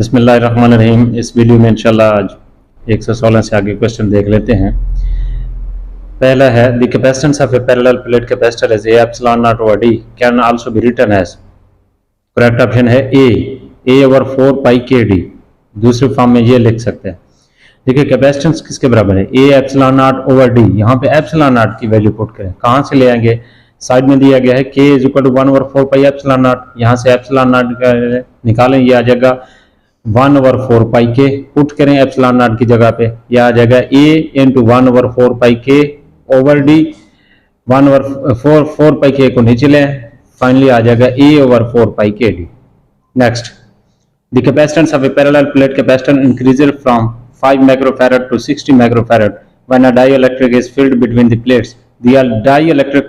बिस्मिल्लाहिर्रहमानिर्रहीम। इस वीडियो में इंशाल्लाह आज 116 से आगे क्वेश्चन देख लेते हैं। पहला है the capacitance of a parallel plate capacitor as a epsilon naught over D can also be written as. Correct option है A over 4 pi K D. दूसरे फॉर्म में ये लिख सकते हैं। देखिए कैपेसिटेंस किसके बराबर है, ए एप्सिलॉन नॉट ओवर डी। यहाँ पे एप्सिलॉन नॉट की वैल्यू पुट करें, कहाँ से ले आएंगे, साइड में दिया गया है K is equal to 1 over 4 pi epsilon naught. यहाँ से एप्सिलॉन नॉट निकालें, ये आ जाएगा 1 ओवर 4 पाई के। पुट करें एप्सिलॉन नॉट की जगह पे, यह आ जाएगा ए इंटू 1 ओवर 4 पाई के ओवर डी। 1 ओवर 4 पाई के को नीचे लें, फाइनली आ जाएगा ए over 4 pi K D. Next, the capacitance of a parallel plate capacitor increases from 5 microfarad to 60 microfarad when a dielectric is filled between the plates. The dielectric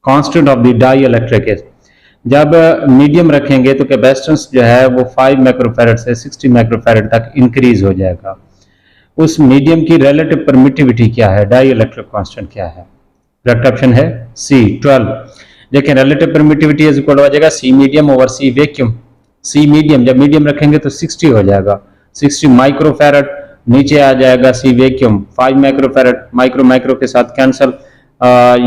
constant of the dielectric is. जब medium रखेंगे तो capacitance जो है वो 5 microfarad से 60 microfarad तक increase हो जाएगा। उस मीडियम की रिलेटिव परमिटिविटी क्या है, डाइइलेक्ट्रिक कांस्टेंट क्या है? करेक्ट ऑप्शन है सी 12। देखिए रिलेटिव परमिटिविटी इज इक्वल हो जाएगा सी मीडियम ओवर सी वैक्यूम। सी मीडियम जब मीडियम रखेंगे तो 60 हो जाएगा, 60 माइक्रोफैरड। नीचे आ जाएगा सी वैक्यूम 5 माइक्रोफैरड, माइक्रो माइक्रो के साथ कैंसिल,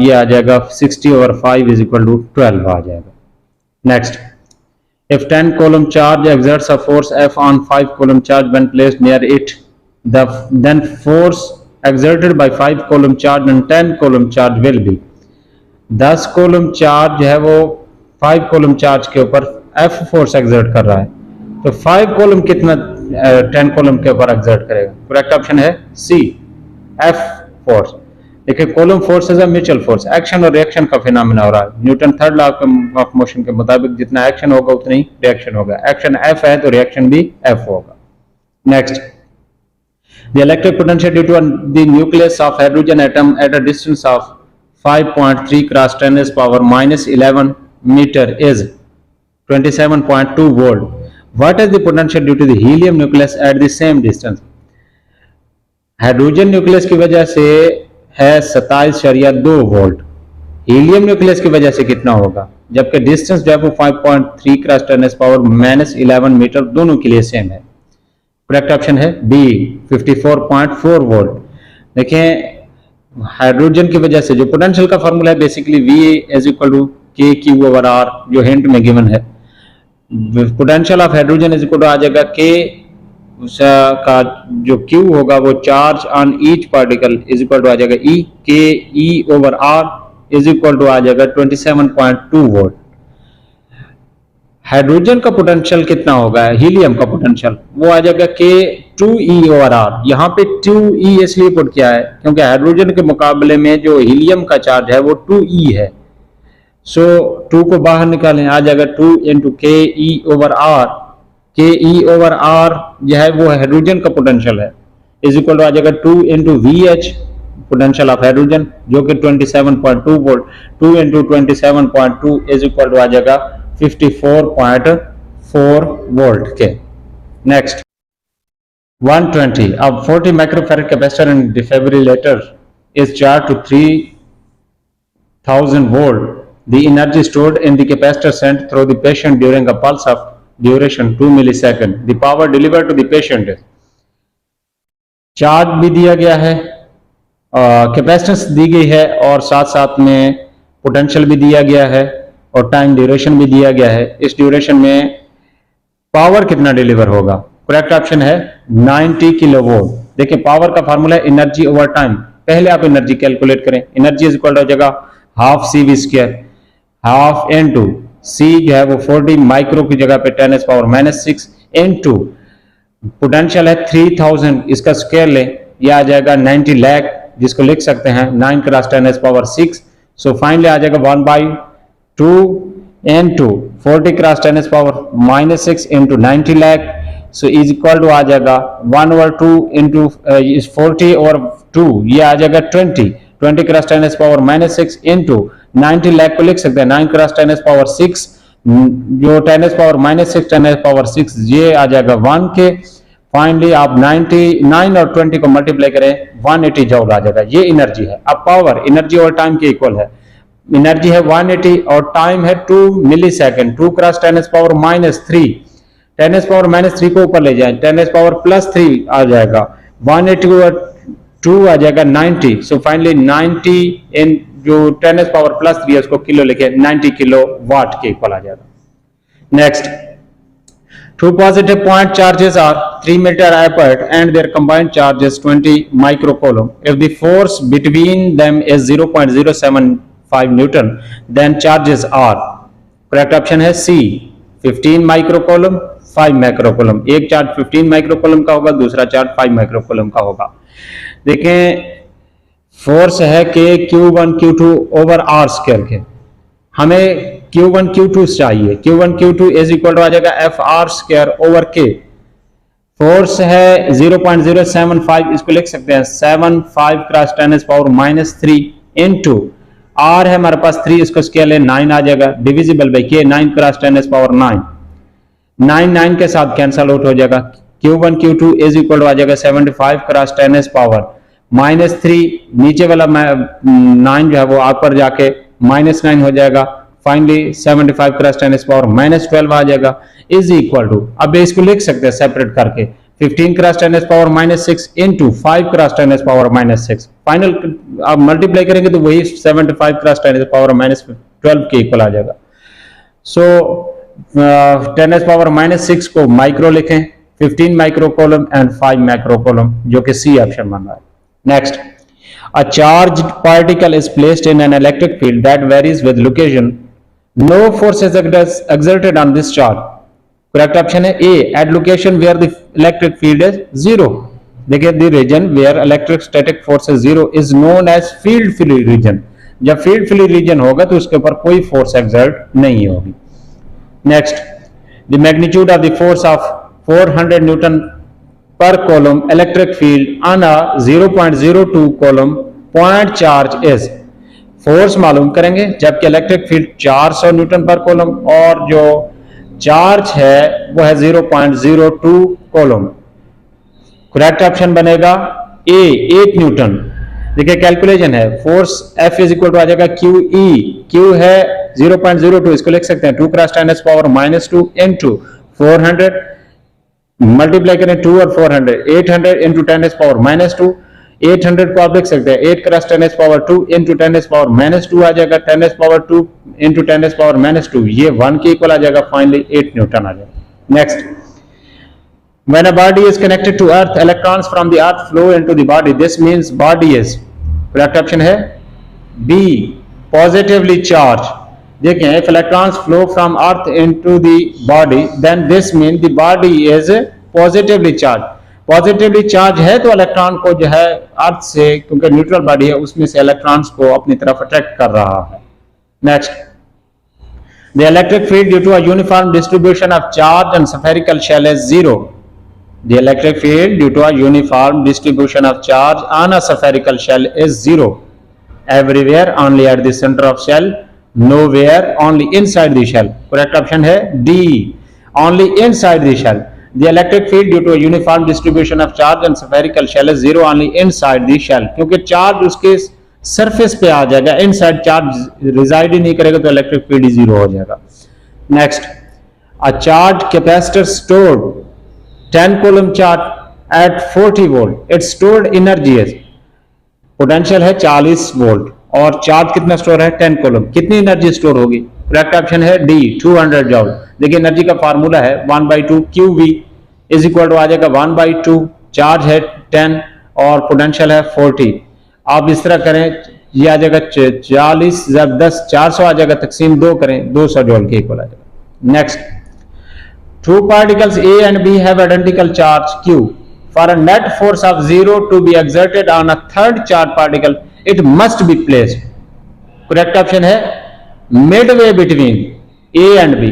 ये आ जाएगा 60 ओवर 5 इज इक्वल टू 12 आ जाएगा। Next, if 10 coulomb charge exerts a force F on 5 coulomb charge when placed near it, then force exerted by 5 coulomb charge and 10 coulomb charge will be। 10 coulomb charge है वो 5 coulomb charge के ऊपर F force exert कर रहा है, तो 5 coulomb कितना 10 coulomb के ऊपर exert करेगा? करेक्ट ऑप्शन है C F force। देखिए coulomb force is a mutual force, action और रिएक्शन का फिनोमेना हो रहा है। Newton third law of motion के मुताबिक जितना एक्शन होगा उतना ही रिएक्शन होगा। एक्शन F है तो रिएक्शन भी F होगा। Next, the electric potential due to the nucleus of hydrogen atom at a distance of 5.3 cross 10 power -11 meter is 27.2 volt. What is the potential due to the helium nucleus at the same distance. Hydrogen nucleus की वजह से है 27.2 volt. Helium nucleus की वजह से कितना होगा, जबकि डिस्टेंस जो है वो 5.3 क्रॉस 10 पावर -11 मीटर दोनों के लिए सेम है। करेक्ट ऑप्शन है बी 54.4 वोल्ट। देखें हाइड्रोजन की वजह से जो पोटेंशियल का फॉर्मूला है basically V is equal to K Q over R, जो हिंट में गिवन है। Potential of hydrogen is equal to आ जाएगा के का जो Q होगा वो charge on each particle is equal to आ जाएगा E K E over R is equal to आ जाएगा 27.2 वोल्ट। हाइड्रोजन का पोटेंशियल कितना होगा, हीलियम का पोटेंशियल वो आ जाएगा के 2E ओवर आर। यहाँ पे 2E इसलिए पुट किया है क्योंकि हाइड्रोजन के मुकाबले में जो हीलियम का चार्ज है वो 2E है। सो 2 को बाहर निकालें, आ जाएगा 2 इंटू के E ओवर आर। के ई ओवर आर जो है वो हाइड्रोजन का पोटेंशियल है, इज इक्वल टू आ जाएगा 2 into VH potential of hydrogen जो कि 27.2 volt. 2 into 27.2 is equal to आ जाएगा 54.4 वोल्ट के। नेक्स्ट, 120 अब 40 microfarad capacitor in defibrillator is charge to 3000 volt. The energy stored in the capacitor sent through the patient during a pulse of duration 2 millisecond. The power delivered to the patient. Charge भी दिया गया है, capacitance दी गई है और साथ साथ में पोटेंशियल भी दिया गया है और टाइम ड्यूरेशन भी दिया गया है। इस ड्यूरेशन में पावर कितना डिलीवर होगा? करेक्ट ऑप्शन है 90 किलोवोल्ट। देखिए पावर का फार्मूला है एनर्जी ओवर टाइम। पहले आप एनर्जी कैलकुलेट करें, एनर्जी इज इक्वल हो जाएगा half CV², half into C जो है वो 40 माइक्रो की जगह पे 10 पावर -6 इनटू पोटेंशियल है 3000, इसका स्क्वायर लें, ये आ जाएगा 90 लाख, जिसको लिख सकते हैं 9 क्रॉस 10 पावर 6। सो फाइनली आ जाएगा 1/2 into 40 cross 10 power -6 into 90 lakh. So is equal to आ जाएगा 1/2 इनटू 40 और 2, ये आ जाएगा 20 क्रॉस 10 पावर -6 इनटू 90 लाख को लिख सकते हैं 9 क्रॉस 10 पावर 6, जो 10 पावर -6 10 पावर 6 ये आ जाएगा 1 के। फाइनली आप 99 और 20 को मल्टीप्लाई करें 180 जूल आ जाएगा, ये एनर्जी है। अब पावर एनर्जी और टाइम के इक्वल है, एनर्जी है 180 और टाइम है 2 मिलीसेकंड। 2 क्रॉस 10 पावर -3 10⁻³ को ऊपर ले जाए, 10⁻+3 आ जाएगा, 1/2 आ जाएगा 90। सो फाइनली 90 इन जो 10⁻+3 है उसको किलो लिखे, 90 किलो वाट के इक्वल आ जाएगा। Next, two positive point charges are 3 meter apart and their combined charge is 20 microcoulomb. If the force between them is 0.075 Newton, then charges are, correct option है C, 15 microcoulomb, 5 microcoulomb। एक charge 15 माइक्रोकोलम का होगा, दूसरा charge 5 माइक्रोकोलम का होगा। देखें, force है कि Q1 Q2 over R square के, हमें Q1 Q2 चाहिए, Q1 Q2 is equal to आ जाएगा FR square over K। Force है 0.075, इसको लिख सकते हैं 75 क्रॉस 10⁻³ इनटू R है हमारे पास 3, इसको स्केल है 9 आ जाएगा, डिविजिबल बाई K, 9 क्रॉस 10⁻⁹, 9 के साथ कैंसल आउट हो जाएगा। Q1 Q2 is equal to आ जाएगा 75 क्रॉस 10⁻⁻3, नीचे वाला 9 जो है वो आग पर जाके -9 हो जाएगा। फाइनली 75 क्रॉस 10⁻12 आ जाएगा, इज इक्वल टू, अब इसको लिख सकते हैं सेपरेट करके 15 क्रॉस 10⁻6 इनटू 5 क्रॉस 10⁻6। फाइनल आप मल्टीप्लाई करेंगे तो वही 75 क्रॉस 10⁻12 के इक्वल आ जाएगा। सो 10⁻6 को माइक्रो लिखें, 15 माइक्रोकोलम एंड 5 माइक्रोकोलम, जो कि सी ऑप्शन बन रहा है। Next, a charged particle is placed in an electric field that varies with location. No force is exerted on this charge. Correct option है A, at location where the electric field is 0. देखिए, the region where electrostatic force is 0 is known as field free region. जब field free region होगा तो उसके ऊपर कोई force exert नहीं होगी। Next, the magnitude of the force of 400 Newton per coulomb electric field on a 0.02 coulomb point charge is, force मालूम करेंगे जबकि इलेक्ट्रिक फील्ड 400 न्यूटन पर कोलम और जो चार्ज है वो है 0.02 कोलम। करेक्ट ऑप्शन बनेगा ए, 8 न्यूटन। देखिए कैलकुलेशन है, force F is equal to आ जाएगा QE, Q है 0.02, इसको लिख सकते हैं 2 क्रॉस 10⁻² इनटू 400, मल्टीप्लाई करें 2 और 400, 800 इंटू 10⁻², 800 को आप लिख सकते हैं 8 क्रॉस 10⁻² इंटू 10⁻² आ जाएगा, 10⁻² इंटू 10⁻², ये 1 के इक्वल आ जाएगा, फाइनली 8 न्यूटन आ जाएगा। Next, when a body is connected to earth, electrons from the earth flow into the body, this means body is, correct option है B, positively charged। देखें, if electrons flow from earth into the body, then this means the body is positively charged। Positively charge है तो electron को जो है अर्थ से, क्योंकि neutral body है, उसमें से इलेक्ट्रॉन्स को अपनी तरफ अट्रैक्ट कर रहा है। Next, the electric field due to a uniform distribution of charge on spherical shell is 0। The electric field due to a uniform distribution of charge on a spherical shell is 0 everywhere only at the centre of shell, nowhere only inside the shell. Correct option है D, only inside the shell. The electric field due to a uniform distribution of charge on spherical shell is 0 only inside the shell, क्योंकि charge उसके surface पे आ जाएगा, inside charge resided ही नहीं करेगा तो electric field 0 हो जाएगा। Next, a charged capacitor stored 10 coulomb charge at 40 volt, its stored energy is, potential है 40 वोल्ट और चार्ज कितना स्टोर है 10 कोलम, कितनी एनर्जी स्टोर होगी? करेक्ट ऑप्शन है डी, 200 जॉल। देखिए एनर्जी का फार्मूला है 1/2 QV इज इक्वल टू आ जाएगा 1/2, चार्ज है 10 और पोटेंशियल है 40। आप इस तरह करें, ये आ जाएगा 40 जब 10 400 आ जाएगा, तकसीम 2 करें 200 जॉल के इक्वल आ जाएगा। Next, two particles A and B have identical charge Q. For a net force of 0 to be exerted on a third charged particle, it must be placed. Correct option है midway between A and B.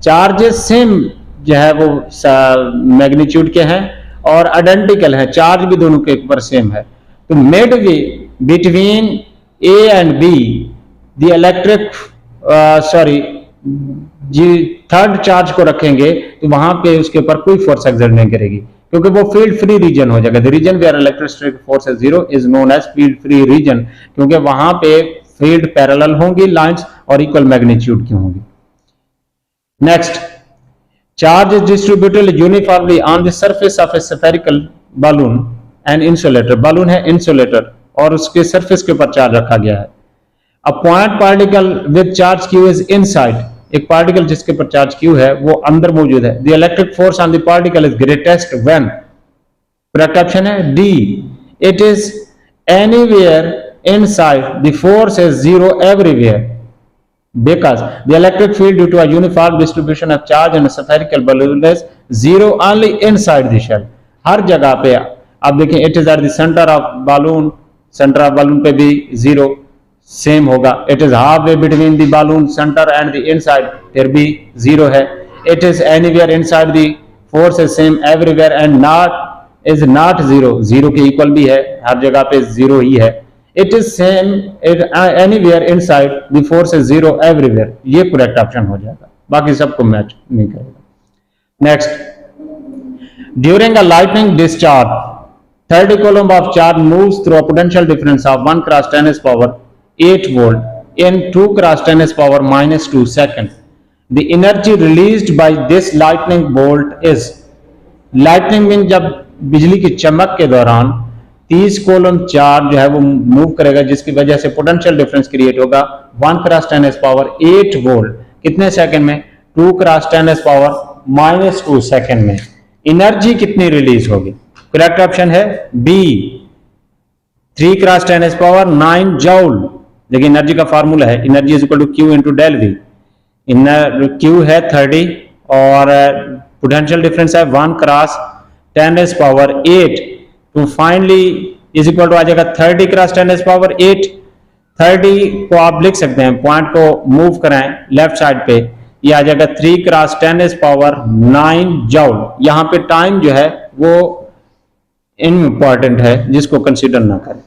Charges same जो है वो magnitude के हैं और identical है, charge भी दोनों के ऊपर सेम है, तो midway between A and B, the electric जी थर्ड चार्ज को रखेंगे तो वहां पे उसके ऊपर कोई फोर्स एक्सर्ट नहीं करेगी, क्योंकि वो फील्ड फ्री रीजन हो जाएगा। The region where electrostatic force is 0 is known as field free region, क्योंकि वहां पे फील्ड पैरेलल होंगी लाइंस और इक्वल मैग्नीट्यूड की होंगी। Next, charge is distributed uniformly on the surface of a spherical balloon and insulator, balloon है insulator और उसके सरफेस के ऊपर चार्ज रखा गया है। A point particle with charge Q is inside, एक पार्टिकल जिसके ऊपर चार्ज क्यू है वो अंदर मौजूद है। The electric force on the particle is greatest when, correct option है D, it is anywhere inside, the force is zero everywhere, because the electric field due to a uniform distribution of charge in a spherical balloon is zero only inside the shell। हर जगह पे आप देखें it is at the center of balloon, center of balloon पे भी zero same होगा। it is halfway between the balloon center and the inside, फिर भी zero है। it is anywhere inside, the force is same everywhere and not is not zero, zero के equal भी है, हर जगह पे जीरो ही है। it is same anywhere inside, the force is zero everywhere, ये करेक्ट ऑप्शन हो जाएगा, बाकी सबको मैच नहीं करेगा। Next, during a lightning discharge 30 coulomb of charge moves through a potential difference of 1 cross 10 is power 8 volt in 2 cross 10 is power minus 2 second। the energy released by this lightning bolt is, lightning mean जब बिजली की चमक के दौरान 30 kolam charge जो है वो move करेगा, जिसकी वजह से पोटेंशियल डिफरेंस क्रिएट होगा 1 क्रॉस 10 एस पावर 8 वोल्ट, कितने सेकंड में, 2 क्रॉस 10 एस पावर माइनस 2 सेकंड में। एनर्जी कितनी रिलीज होगी, करेक्ट ऑप्शन है बी, 3 क्रॉस 10 एस पावर 9 जूल। देखिए एनर्जी का फार्मूला है energy is equal to Q into del V, Q है 30 और पोटेंशियल डिफरेंस है 1 क्रॉस 10 एस पावर 8, तो फाइनली इज इक्वल टू आ जाएगा 30 क्रॉस 10 एस पावर 8। 30 को आप लिख सकते हैं, पॉइंट को मूव कराएं लेफ्ट साइड पे, ये आ जाएगा 3 क्रॉस 10 एस पावर 9 जूल। यहाँ पे टाइम जो है वो इम्पॉर्टेंट है, जिसको कंसीडर ना करें।